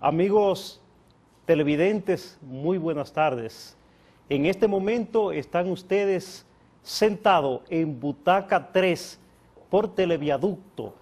Amigos televidentes, muy buenas tardes. En este momento están ustedes sentados en Butaca 3 por Televiaducto,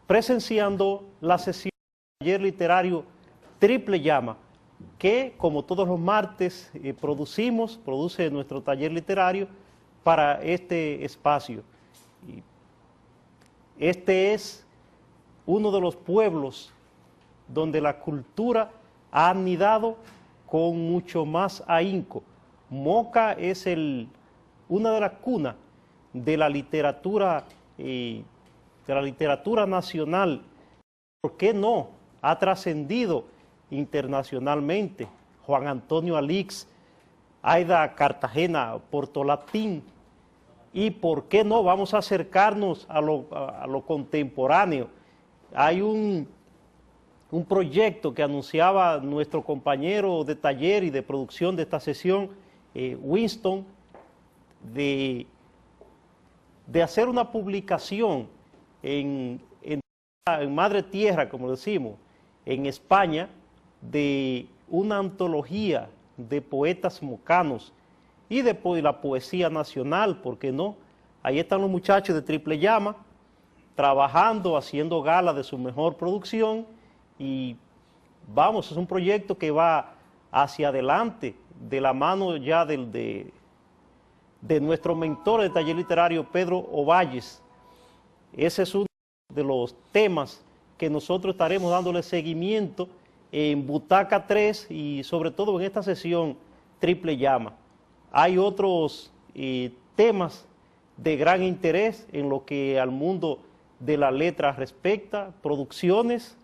presenciando la sesión del taller literario Triple Llama, que como todos los martes produce nuestro taller literario para este espacio. Este es uno de los pueblos donde la cultura ha anidado con mucho más ahínco. Moca es una de las cunas de la literatura nacional. ¿Por qué no? Ha trascendido internacionalmente. Juan Antonio Alix, Aida Cartagena, Portolatín. Y ¿por qué no? Vamos a acercarnos a lo contemporáneo. Hay un proyecto que anunciaba nuestro compañero de taller y de producción de esta sesión, Winston, de hacer una publicación en Madre Tierra, como decimos, en España, de una antología de poetas mocanos y de la poesía nacional, ¿por qué no? Ahí están los muchachos de Triple Llama, trabajando, haciendo gala de su mejor producción, y vamos, es un proyecto que va hacia adelante, de la mano ya de nuestro mentor del taller literario, Pedro Ovalles. Ese es uno de los temas que nosotros estaremos dándole seguimiento en Butaca 3 y sobre todo en esta sesión Triple Llama. Hay otros temas de gran interés en lo que al mundo de la letra respecta, producciones,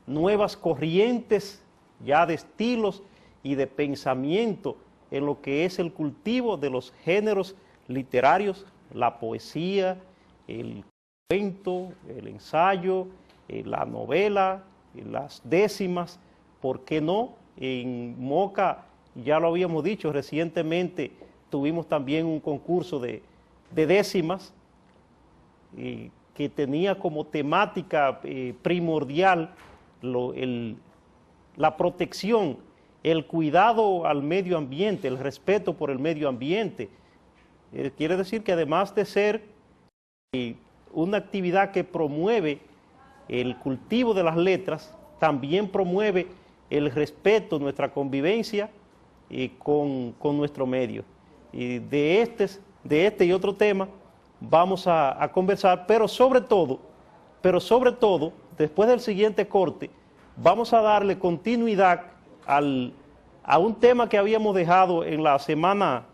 nuevas corrientes ya de estilos y de pensamiento en lo que es el cultivo de los géneros literarios, la poesía, el cuento, el ensayo, la novela, las décimas. ¿Por qué no? En Moca, ya lo habíamos dicho, recientemente tuvimos también un concurso de décimas que tenía como temática primordial la protección, el cuidado al medio ambiente, el respeto por el medio ambiente. Quiere decir que además de ser una actividad que promueve el cultivo de las letras, también promueve el respeto, nuestra convivencia con nuestro medio. Y de este y otro tema vamos a conversar, pero sobre todo, después del siguiente corte, vamos a darle continuidad a un tema que habíamos dejado en la semana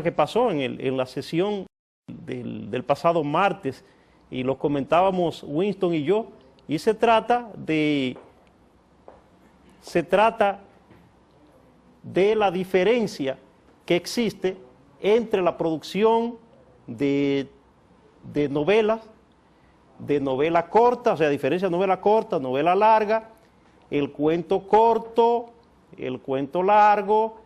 que pasó, en la sesión del pasado martes, y lo comentábamos Winston y yo, y se trata de la diferencia que existe entre la producción de novelas, de novela corta, o sea, diferencia de novela corta, novela larga, el cuento corto, el cuento largo,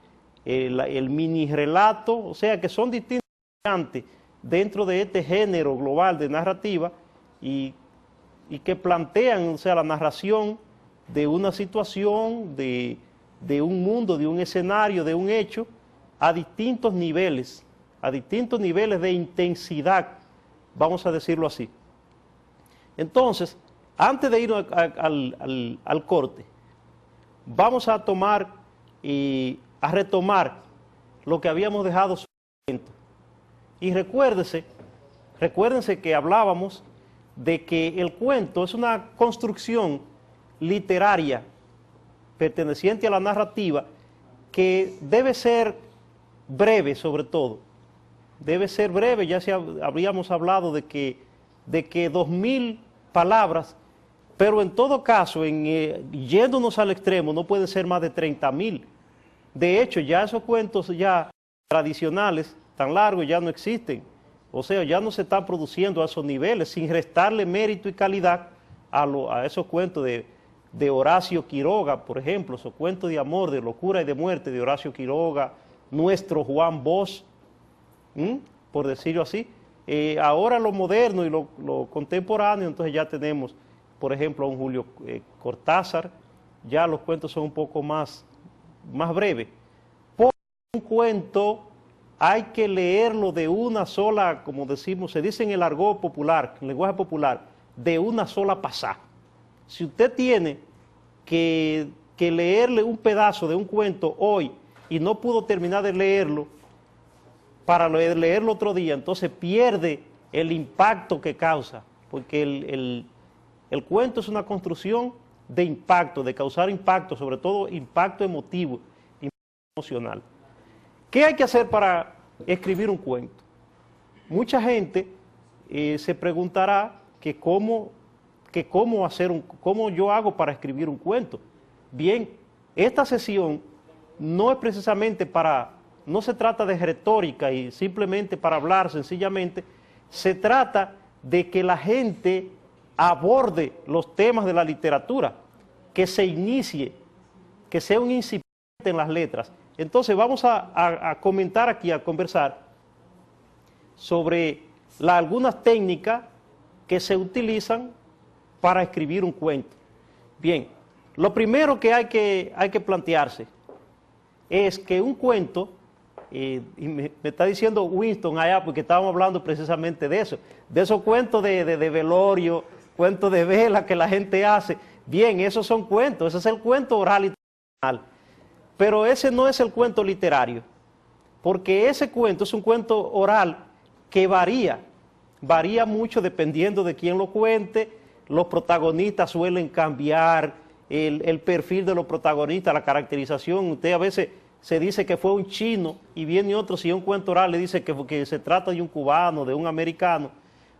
el mini relato, o sea, que son distintas variantes dentro de este género global de narrativa y que plantean, o sea, la narración de una situación, de un mundo, de un escenario, de un hecho, a distintos niveles de intensidad, vamos a decirlo así. Entonces, antes de ir al corte, vamos a retomar lo que habíamos dejado sobre el cuento. Y recuérdense que hablábamos de que el cuento es una construcción literaria perteneciente a la narrativa que debe ser breve, sobre todo. Debe ser breve, ya habríamos hablado de que 2000 palabras, pero en todo caso, yéndonos al extremo, no puede ser más de 30.000. De hecho, ya esos cuentos ya tradicionales, tan largos, ya no existen. O sea, ya no se están produciendo a esos niveles, sin restarle mérito y calidad a esos cuentos de Horacio Quiroga, por ejemplo, esos cuentos de amor, de locura y de muerte de Horacio Quiroga, nuestro Juan Bosch, por decirlo así. Ahora lo moderno y lo contemporáneo, entonces ya tenemos, por ejemplo, a un Julio Cortázar, ya los cuentos son un poco más breves. Porque un cuento hay que leerlo de una sola, como decimos, se dice en el argot popular, en el lenguaje popular, de una sola pasada. Si usted tiene que leerle un pedazo de un cuento hoy y no pudo terminar de leerlo para leerlo otro día, entonces pierde el impacto que causa, porque el cuento es una construcción de impacto, de causar impacto, sobre todo impacto emotivo, impacto emocional. ¿Qué hay que hacer para escribir un cuento? Mucha gente se preguntará que cómo yo hago para escribir un cuento. Bien, esta sesión no es precisamente no se trata de retórica y simplemente para hablar sencillamente, se trata de que la gente aborde los temas de la literatura, que se inicie, que sea un incipiente en las letras. Entonces vamos a comentar aquí, a conversar sobre algunas técnicas que se utilizan para escribir un cuento. Bien, lo primero que hay que plantearse es que un cuento, y me está diciendo Winston allá, porque estábamos hablando precisamente de eso, de esos cuentos de velorio, cuentos de vela que la gente hace. Bien, esos son cuentos, ese es el cuento oral y tradicional. Pero ese no es el cuento literario, porque ese cuento es un cuento oral que varía mucho dependiendo de quién lo cuente. Los protagonistas suelen cambiar, el perfil de los protagonistas, la caracterización. Usted a veces se dice que fue un chino y viene otro, si es un cuento oral le dice que se trata de un cubano, de un americano,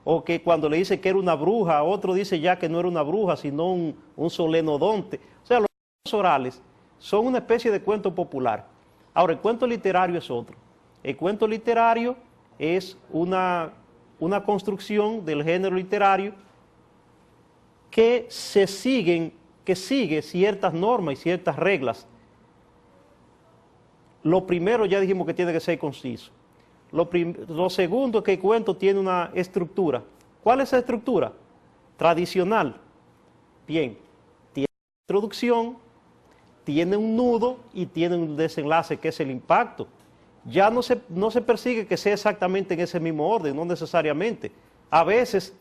o que cuando le dice que era una bruja, otro dice ya que no era una bruja, sino un solenodonte. O sea, los cuentos orales son una especie de cuento popular. Ahora, el cuento literario es otro. El cuento literario es una construcción del género literario que sigue ciertas normas y ciertas reglas. Lo primero, ya dijimos que tiene que ser conciso. Lo segundo es que el cuento tiene una estructura. ¿Cuál es esa estructura? Tradicional. Bien, tiene una introducción, tiene un nudo y tiene un desenlace que es el impacto. Ya no se persigue que sea exactamente en ese mismo orden, no necesariamente. A veces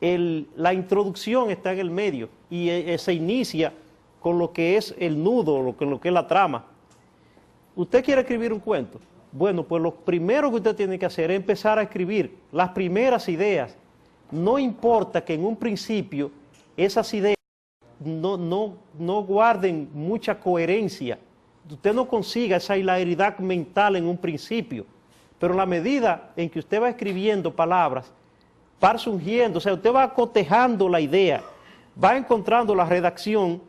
la introducción está en el medio y se inicia con lo que es el nudo, con lo que es la trama. ¿Usted quiere escribir un cuento? Bueno, pues lo primero que usted tiene que hacer es empezar a escribir las primeras ideas. No importa que en un principio esas ideas no guarden mucha coherencia. Usted no consiga esa hilaridad mental en un principio, pero en la medida en que usted va escribiendo palabras, va surgiendo, o sea, usted va cotejando la idea, va encontrando la redacción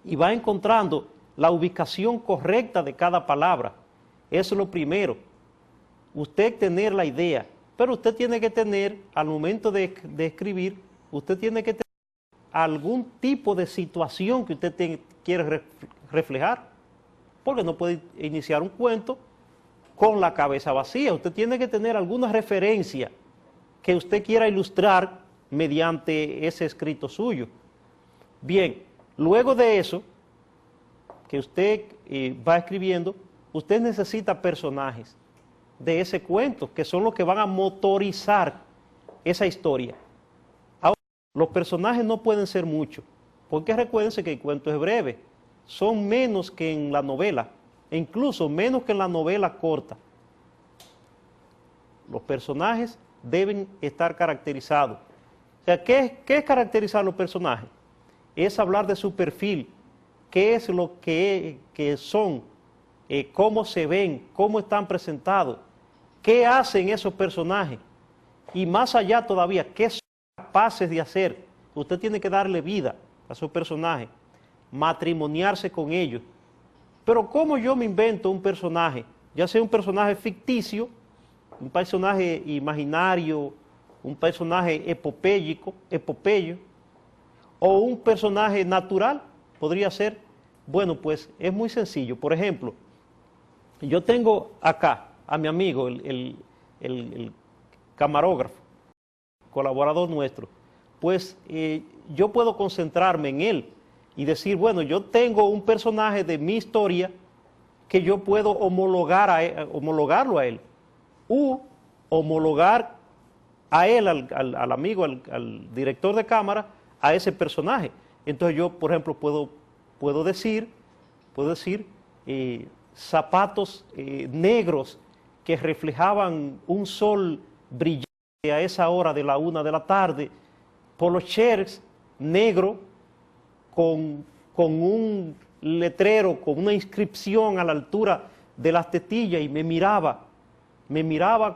y va encontrando la ubicación correcta de cada palabra. Eso es lo primero. Usted tener la idea, pero usted tiene que tener, al momento de escribir, usted tiene que tener algún tipo de situación que usted quiere reflejar, porque no puede iniciar un cuento con la cabeza vacía. Usted tiene que tener alguna referencia que usted quiera ilustrar mediante ese escrito suyo. Bien, luego de eso, que usted va escribiendo, usted necesita personajes de ese cuento, que son los que van a motorizar esa historia. Ahora, los personajes no pueden ser muchos, porque recuérdense que el cuento es breve, son menos que en la novela, e incluso menos que en la novela corta. Los personajes deben estar caracterizados. O sea, ¿qué es caracterizar los personajes? Es hablar de su perfil, qué es lo que son, cómo se ven, cómo están presentados, qué hacen esos personajes, y más allá todavía, qué son capaces de hacer. Usted tiene que darle vida a esos personajes, matrimoniarse con ellos. Pero ¿cómo yo me invento un personaje? Ya sea un personaje ficticio, un personaje imaginario, un personaje epopeyo, o un personaje natural, podría ser. Bueno, pues es muy sencillo. Por ejemplo, yo tengo acá a mi amigo, el camarógrafo, colaborador nuestro. Pues yo puedo concentrarme en él y decir, bueno, yo tengo un personaje de mi historia que yo puedo homologarlo a él, u homologar a él, al amigo, al director de cámara, a ese personaje. Entonces yo, por ejemplo, puedo decir zapatos negros que reflejaban un sol brillante a esa hora de la 1 de la tarde, polo shirts negro con un letrero, con una inscripción a la altura de las tetillas, y me miraba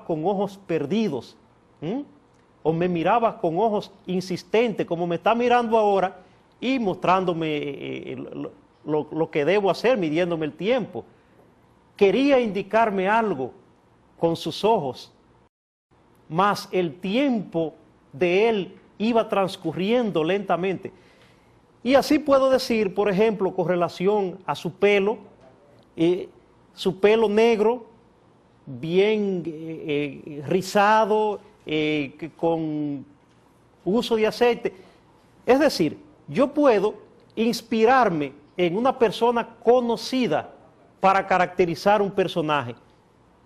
con ojos perdidos, o me miraba con ojos insistentes, como me está mirando ahora, y mostrándome lo que debo hacer, midiéndome el tiempo. Quería indicarme algo con sus ojos, mas el tiempo de él iba transcurriendo lentamente. Y así puedo decir, por ejemplo, con relación a su pelo negro, bien rizado, con uso de aceite. Es decir, yo puedo inspirarme en una persona conocida para caracterizar un personaje.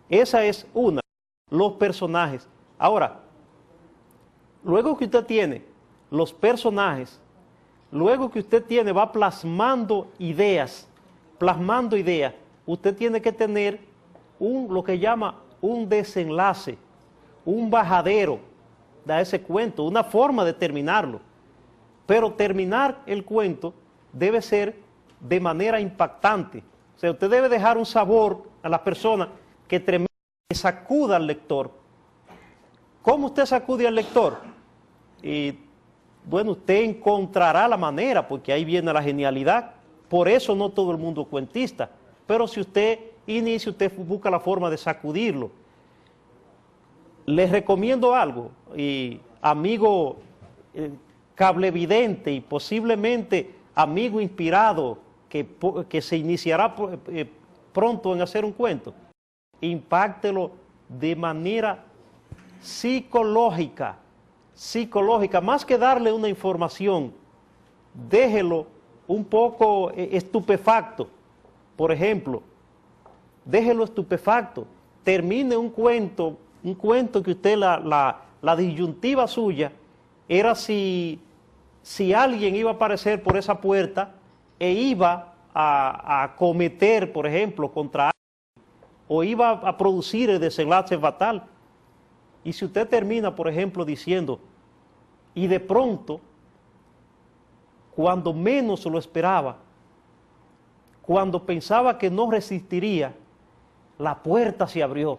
Esa es una, los personajes. Ahora, luego que usted tiene los personajes, luego que usted va plasmando ideas, usted tiene que tener lo que llama un desenlace, un bajadero de ese cuento, una forma de terminarlo. Pero terminar el cuento debe ser de manera impactante. O sea, usted debe dejar un sabor a la persona que sacuda al lector. ¿Cómo usted sacude al lector? Bueno, usted encontrará la manera, porque ahí viene la genialidad. Por eso no todo el mundo es cuentista. Pero si usted inicia, usted busca la forma de sacudirlo. Les recomiendo algo, amigo cablevidente y posiblemente amigo inspirado que se iniciará pronto en hacer un cuento. Impáctelo de manera psicológica, más que darle una información, déjelo un poco estupefacto. Por ejemplo, déjelo estupefacto, termine un cuento que usted, la disyuntiva suya era si alguien iba a aparecer por esa puerta e iba a cometer, por ejemplo, contra alguien, o iba a producir el desenlace fatal. Y si usted termina, por ejemplo, diciendo, y de pronto, cuando menos lo esperaba, cuando pensaba que no resistiría, la puerta se abrió.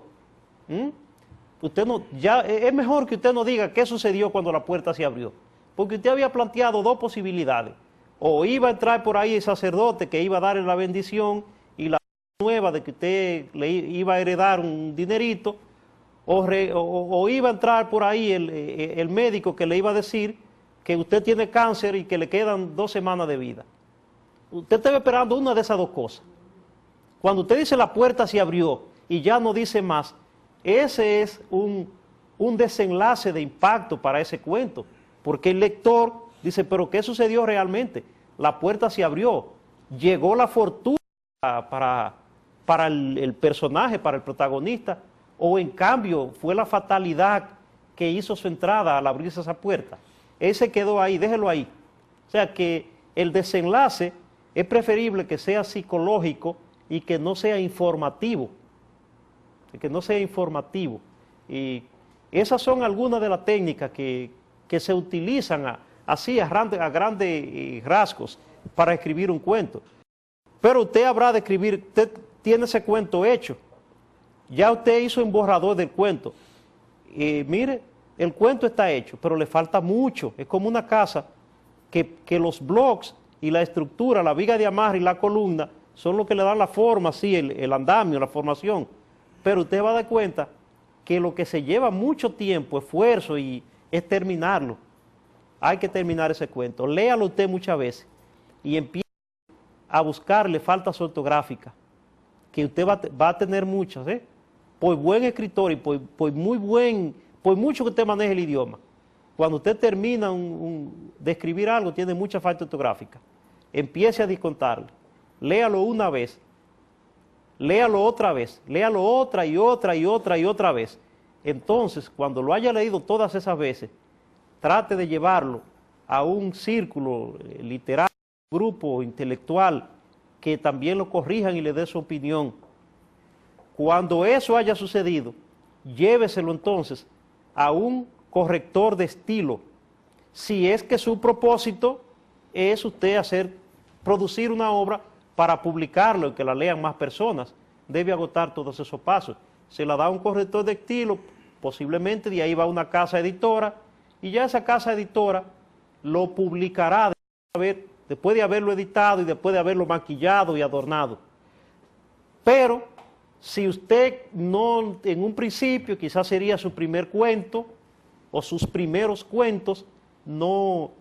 Es mejor que usted no diga qué sucedió cuando la puerta se abrió, porque usted había planteado dos posibilidades: o iba a entrar por ahí el sacerdote que iba a darle la bendición y la nueva de que usted le iba a heredar un dinerito, o iba a entrar por ahí el médico que le iba a decir que usted tiene cáncer y que le quedan 2 semanas de vida. Usted estaba esperando una de esas dos cosas. Cuando usted dice la puerta se abrió y ya no dice más, ese es un desenlace de impacto para ese cuento, porque el lector dice, pero ¿qué sucedió realmente? La puerta se abrió, llegó la fortuna para el personaje, para el protagonista, o en cambio fue la fatalidad que hizo su entrada al abrirse esa puerta. Ese quedó ahí, déjelo ahí. O sea que el desenlace es preferible que sea psicológico y que no sea informativo. Y esas son algunas de las técnicas que se utilizan así a grandes rasgos para escribir un cuento. Pero usted habrá de escribir, usted tiene ese cuento hecho, ya usted hizo un borrador del cuento, mire, el cuento está hecho, pero le falta mucho. Es como una casa que los blocks y la estructura, la viga de amarre y la columna son lo que le dan la forma, sí, el andamio, la formación. Pero usted va a dar cuenta que lo que se lleva mucho tiempo, esfuerzo, y es terminarlo. Hay que terminar ese cuento. Léalo usted muchas veces y empiece a buscarle faltas ortográficas, que usted va a tener muchas, por buen escritor y por mucho que usted maneje el idioma. Cuando usted termina de escribir algo, tiene mucha falta ortográfica. empiece a descontarle. Léalo una vez, léalo otra vez, léalo otra y otra y otra y otra vez. Entonces, cuando lo haya leído todas esas veces, trate de llevarlo a un círculo literario, grupo intelectual, que también lo corrijan y le dé su opinión. Cuando eso haya sucedido, lléveselo entonces a un corrector de estilo, si es que su propósito es usted producir una obra para publicarlo y que la lean más personas. Debe agotar todos esos pasos. Se la da a un corrector de estilo, posiblemente de ahí va a una editora, y ya esa casa editora lo publicará después de haberlo editado y después de haberlo maquillado y adornado. Pero si usted no, en un principio, quizás sería su primer cuento o sus primeros cuentos, no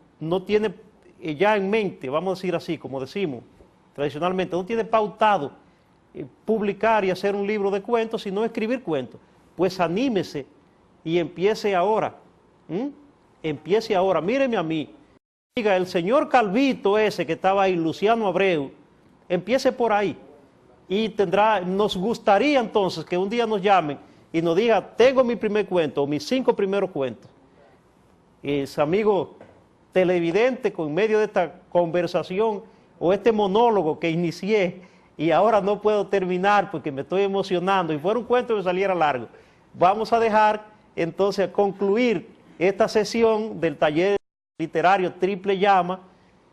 tiene ya en mente, vamos a decir así, como decimos tradicionalmente, no tiene pautado publicar y hacer un libro de cuentos, sino escribir cuentos, pues anímese y empiece ahora. Empiece ahora. Míreme a mí. Diga, el señor Calvito ese que estaba ahí, Luciano Abreu, empiece por ahí. Y nos gustaría entonces que un día nos llamen y nos diga, tengo mi primer cuento o mis 5 primeros cuentos. Es amigo televidente, con medio de esta conversación o este monólogo que inicié y ahora no puedo terminar porque me estoy emocionando y fuera un cuento que saliera largo. Vamos a dejar entonces concluir esta sesión del taller literario Triple Llama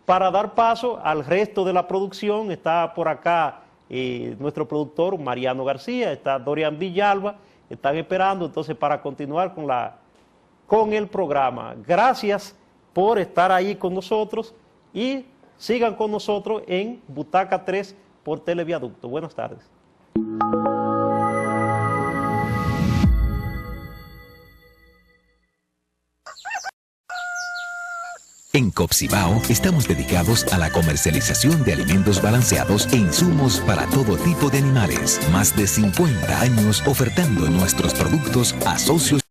para dar paso al resto de la producción. Está por acá nuestro productor Mariano García, está Dorian Villalba, están esperando entonces para continuar con el programa. Gracias por estar ahí con nosotros y sigan con nosotros en Butaca 3 por Televiaducto. Buenas tardes. En Copcibao estamos dedicados a la comercialización de alimentos balanceados e insumos para todo tipo de animales. Más de 50 años ofertando nuestros productos a socios